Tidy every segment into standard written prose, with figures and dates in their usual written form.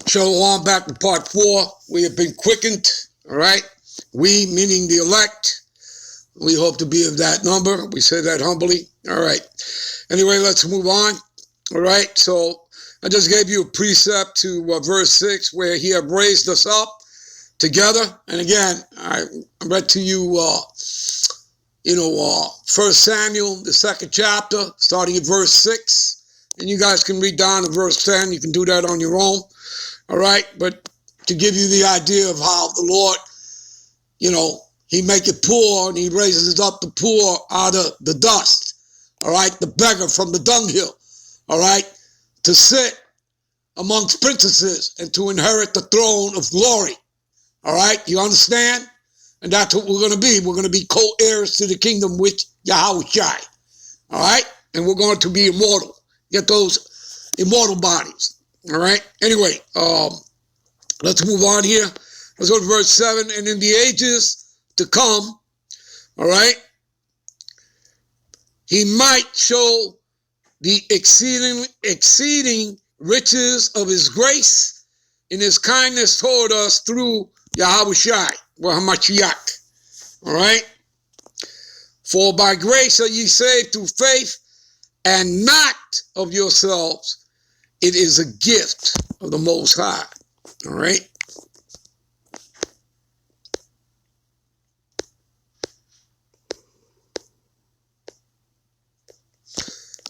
Shalom, back to part 4. We have been quickened, all right? We, meaning the elect. We hope to be of that number. We say that humbly. All right. Anyway, let's move on. All right. So I just gave you a precept to verse 6 where he have raised us up together. And again, I read to you, 1 Samuel, the 2nd chapter, starting at verse 6. And you guys can read down to verse 10. You can do that on your own. All right. But to give you the idea of how the Lord, he make it poor and he raises up the poor out of the dust. All right. The beggar from the dunghill. All right. To sit amongst princesses and to inherit the throne of glory. All right. You understand? And that's what we're going to be. We're going to be co-heirs to the kingdom with Yahushai. All right. And we're going to be immortal. Get those immortal bodies. All right. Anyway, let's move on here. Let's go to verse 7. And in the ages to come, all right, he might show the exceeding riches of his grace in his kindness toward us through Yahushai, Hamashiach. All right. For by grace are ye saved through faith, and not of yourselves. It is a gift of the Most High. All right.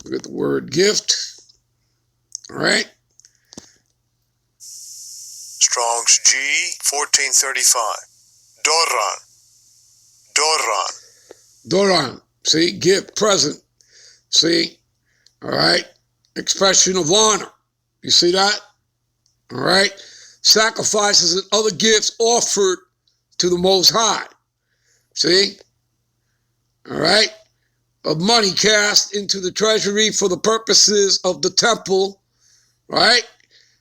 Look at the word gift. All right. Strong's G 1435. Doran. See, gift, present. See. All right. Expression of honor. You see that? All right. Sacrifices and other gifts offered to the Most High. See? All right. Of money cast into the treasury for the purposes of the temple, right?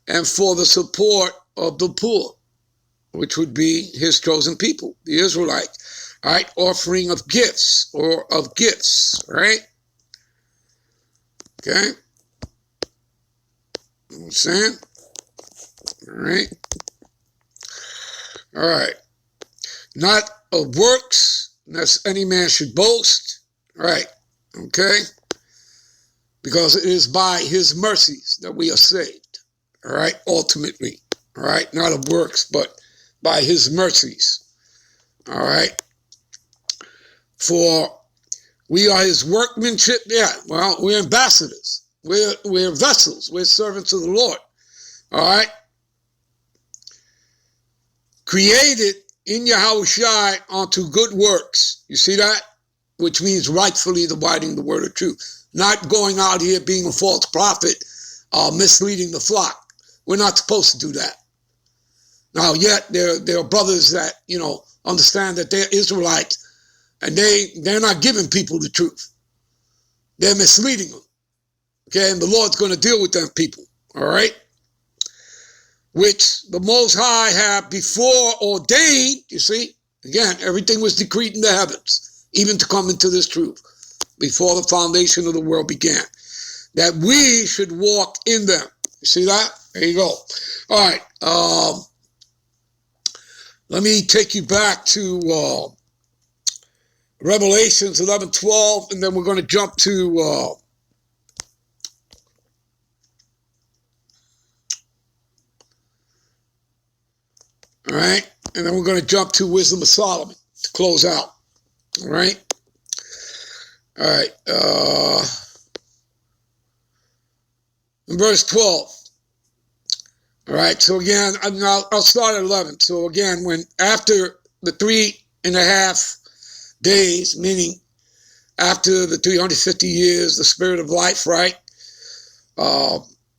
And for the support of the poor, which would be his chosen people, the Israelites, all right? Offering of gifts right? Okay. Understand? All right. All right. Not of works, lest any man should boast. All right. Okay. Because it is by his mercies that we are saved. All right. Ultimately. All right. Not of works, but by his mercies. All right. For we are his workmanship. Yeah. Well, we're ambassadors. We're vessels. We're servants of the Lord. All right. Created in Yahushai unto good works. You see that? Which means rightfully dividing the word of truth. Not going out here being a false prophet, misleading the flock. We're not supposed to do that. Now, yet there are brothers that, understand that they're Israelites and they're not giving people the truth. They're misleading them. Okay, and the Lord's going to deal with them people, all right? Which the Most High have before ordained, you see? Again, everything was decreed in the heavens, even to come into this truth, before the foundation of the world began, that we should walk in them. You see that? There you go. All right. Let me take you back to Revelations 11:12, and then we're going to jump to... all right, and then we're going to jump to Wisdom of Solomon to close out. All right. All right. In verse 12. All right. So again, I'll start at 11. So again, when after the 3.5 days, meaning after the 350 years, the spirit of life, right,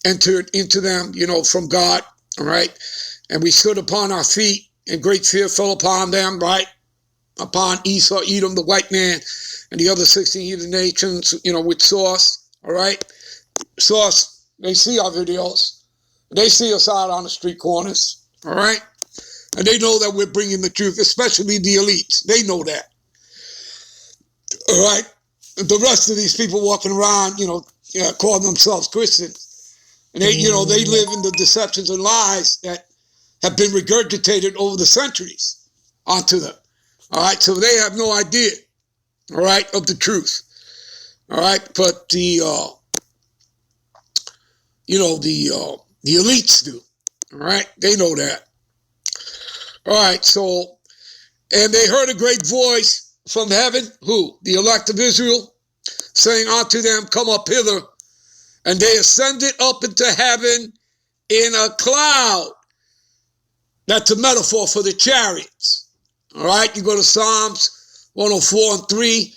entered into them, from God. All right. And we stood upon our feet, and great fear fell upon them, right? Upon Esau, Edom, the white man, and the other 16 heathen nations, with Source, all right? Source, they see our videos. They see us out on the street corners, all right? And they know that we're bringing the truth, especially the elites. They know that, all right? And the rest of these people walking around, calling themselves Christians, And they live in the deceptions and lies that have been regurgitated over the centuries onto them. All right, so they have no idea, all right, of the truth. All right, but the elites do. All right, they know that. All right, so, and they heard a great voice from heaven, who? The elect of Israel, saying unto them, come up hither. And they ascended up into heaven in a cloud. That's a metaphor for the chariots. All right, you go to Psalms 104 and 3.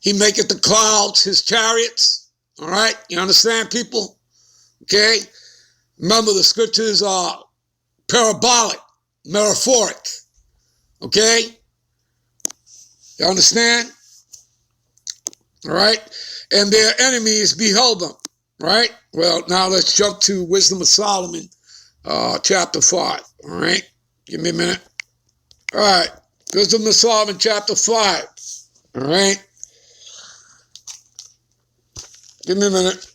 He maketh the clouds his chariots. All right, you understand, people? Okay, remember the scriptures are parabolic, metaphoric. Okay, you understand? All right, and their enemies beheld them. Right? Well, now let's jump to Wisdom of Solomon, chapter 5. All right, give me a minute. All right, Wisdom of Solomon, chapter 5. All right, give me a minute.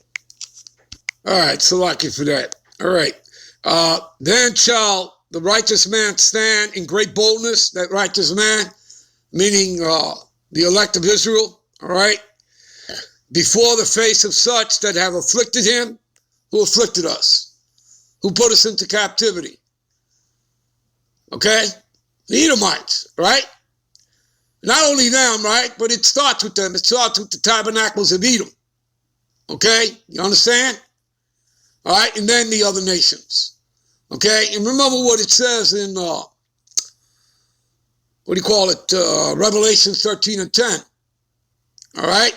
All right, so lucky for that. All right, then shall the righteous man stand in great boldness, that righteous man, meaning the elect of Israel, all right, before the face of such that have afflicted him, who afflicted us, who put us into captivity. Okay? The Edomites, right? Not only them, right, but it starts with them. It starts with the tabernacles of Edom. Okay? You understand? All right? And then the other nations. Okay? And remember what it says in, Revelation 13 and 10. All right?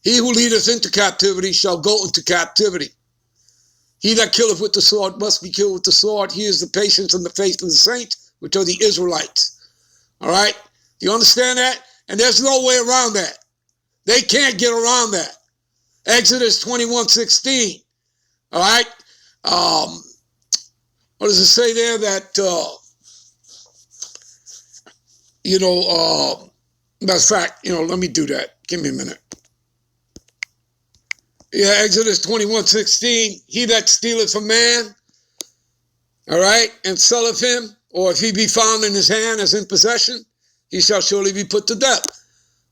He who leadeth into captivity shall go into captivity. He that killeth with the sword must be killed with the sword. He is the patience and the faith of the saints, which are the Israelites. All right? Do you understand that? And there's no way around that. They can't get around that. Exodus 21:16. All right? What does it say there? That, matter of fact, let me do that. Give me a minute. Yeah, Exodus 21:16, he that stealeth a man, all right, and selleth him, or if he be found in his hand as in possession, he shall surely be put to death.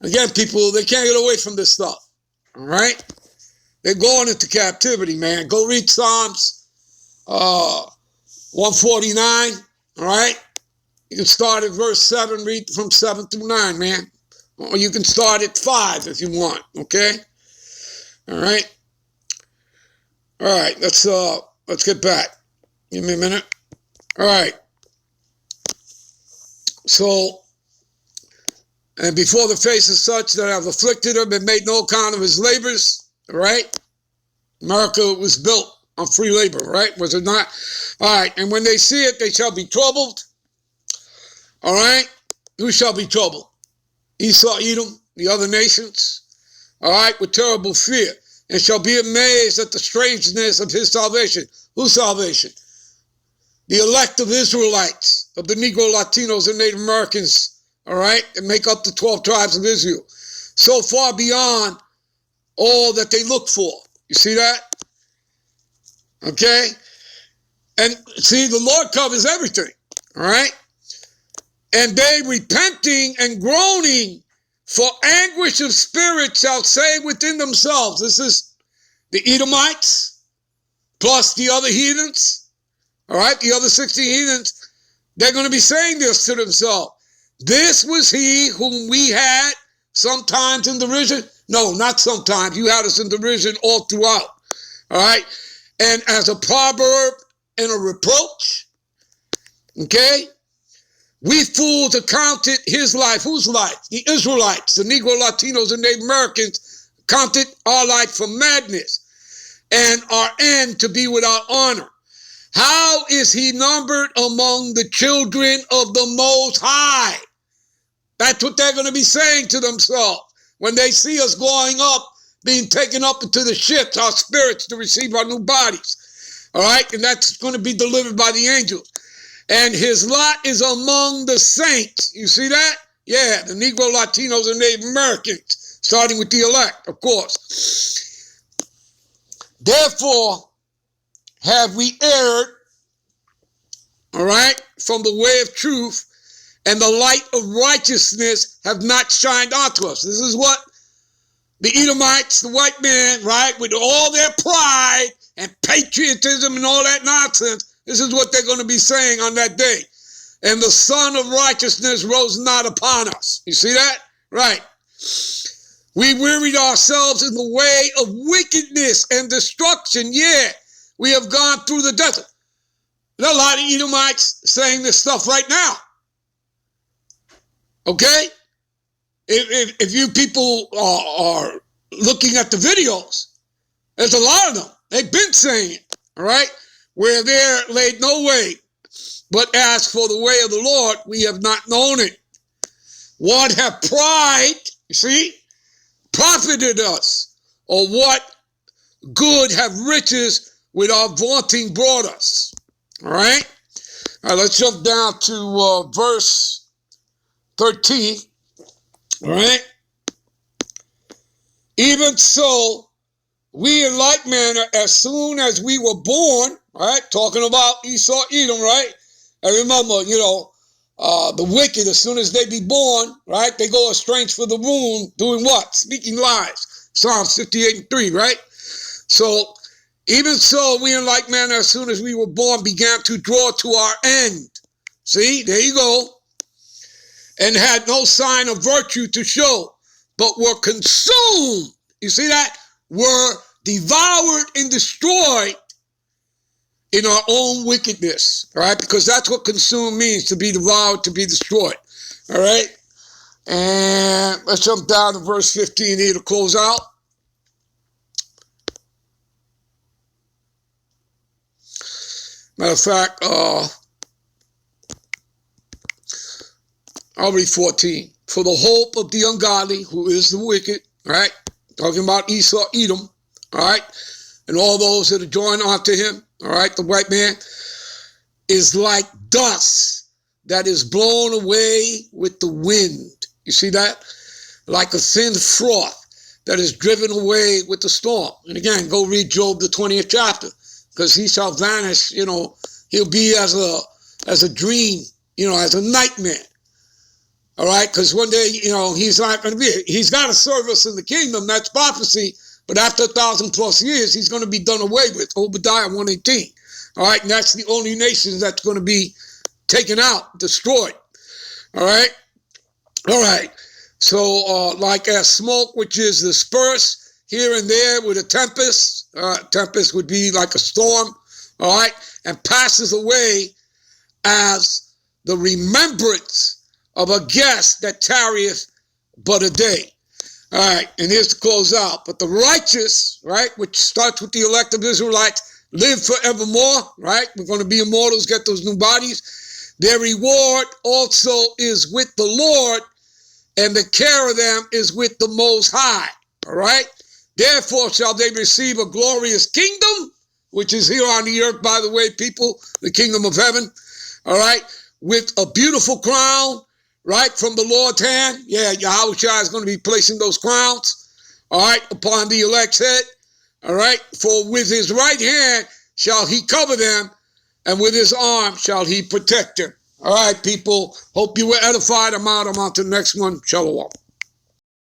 Again, people, they can't get away from this stuff, all right? They're going into captivity, man. Go read Psalms 149, all right? You can start at verse 7, read from 7 through 9, man. Or you can start at 5 if you want, okay? All right. All right, let's get back. Give me a minute. All right. So, and before the face of such that have afflicted him and made no account of his labors, all right? America was built on free labor, right? Was it not? All right, and when they see it, they shall be troubled. All right? Who shall be troubled? Esau, Edom, the other nations, all right, with terrible fear, and shall be amazed at the strangeness of his salvation. Whose salvation? The elect of Israelites, of the Negro, Latinos, and Native Americans, all right, and make up the 12 tribes of Israel. So far beyond all that they look for. You see that? Okay? And see, the Lord covers everything, all right? And they repenting and groaning for anguish of spirit shall say within themselves. This is the Edomites plus the other heathens. All right, the other 60 heathens. They're going to be saying this to themselves. This was he whom we had sometimes in derision. No, not sometimes. You had us in derision all throughout. All right. And as a proverb and a reproach. Okay. We fools accounted his life. Whose life? The Israelites, the Negro, Latinos, and Native Americans counted our life for madness and our end to be without honor. How is he numbered among the children of the Most High? That's what they're going to be saying to themselves when they see us going up, being taken up into the ships, our spirits, to receive our new bodies. All right? And that's going to be delivered by the angels. And his lot is among the saints. You see that? Yeah, the Negro, Latinos, and Native Americans, starting with the elect, of course. Therefore, have we erred, all right, from the way of truth, and the light of righteousness have not shined onto us. This is what the Edomites, the white man, right, with all their pride and patriotism and all that nonsense, this is what they're going to be saying on that day. And the sun of righteousness rose not upon us. You see that? Right. We wearied ourselves in the way of wickedness and destruction. Yeah, we have gone through the desert. There are a lot of Edomites saying this stuff right now. Okay? If you people are looking at the videos, there's a lot of them. They've been saying it, all right? Where there laid no way, but as for the way of the Lord, we have not known it. What have pride, you see, profited us? Or what good have riches with our vaunting brought us? All right? All right, let's jump down to verse 13. All right? Even so, we in like manner, as soon as we were born, right? Talking about Esau, Edom, right? And remember, the wicked, as soon as they be born, right? They go estranged for the womb, doing what? Speaking lies. Psalms 58:3, right? So, even so, we in like manner, as soon as we were born, began to draw to our end. See, there you go. And had no sign of virtue to show, but were consumed. You see that? Were devoured and destroyed in our own wickedness. All right? Because that's what consume means, to be devoured, to be destroyed. All right? And let's jump down to verse 15 here to close out. Matter of fact, I'll read 14. For the hope of the ungodly, who is the wicked, right? Talking about Esau, Edom, all right? And all those that are joined unto him, all right? The white man is like dust that is blown away with the wind. You see that? Like a thin froth that is driven away with the storm. And again, go read Job, the 20th chapter, because he shall vanish, he'll be as a dream, as a nightmare. All right, because one day, he's not going to be here. He's got to serve us in the kingdom. That's prophecy. But after 1,000+ years, he's going to be done away with. Obadiah 1:18. All right, and that's the only nation that's going to be taken out, destroyed. All right. All right. So like as smoke, which is dispersed here and there with a tempest. Tempest would be like a storm. All right. And passes away as the remembrance of a guest that tarrieth but a day. All right, and here's to close out. But the righteous, right, which starts with the elect of Israelites, live forevermore, right? We're going to be immortals, get those new bodies. Their reward also is with the Lord, and the care of them is with the Most High, all right? Therefore shall they receive a glorious kingdom, which is here on the earth, by the way, people, the kingdom of heaven, all right, with a beautiful crown, right, from the Lord's hand. Yeah, Yahushua is going to be placing those crowns, all right, upon the elect's head, all right. For with his right hand shall he cover them, and with his arm shall he protect them. All right, people, hope you were edified. I'm out. I'm on to the next one. Shalom.